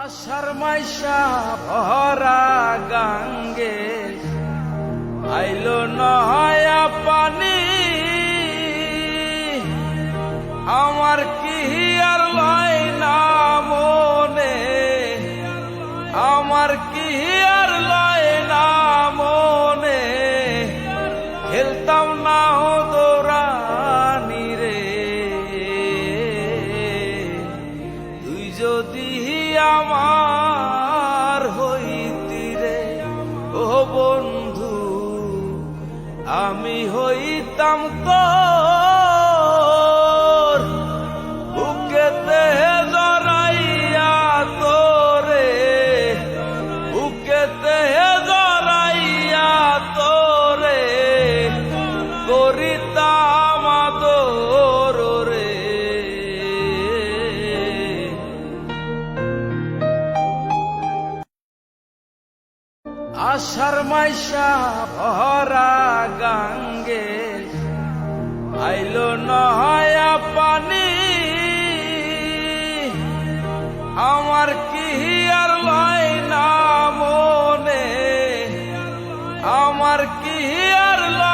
আষাঢ় মাইশা ভরা গাঙ্গে আইলো নয়া পানি, আমার কি আর লয় না মনে, আমার কি আর লয় না মনে, খেলতাম না দৌড়ানি রে, তুই যদি আমার হইতি রে ও বন্ধু, আমি হইতাম তোর বুকেতে জড়াইয়া তোরে, বুকেতে জড়াইয়া তোরে করিতাম আদর রে। আষাঢ় মাইশা ভরা গাঙ্গে আইলো নয়া পানি, আমার কি আর লয় না মনে, আমার কি আর লয়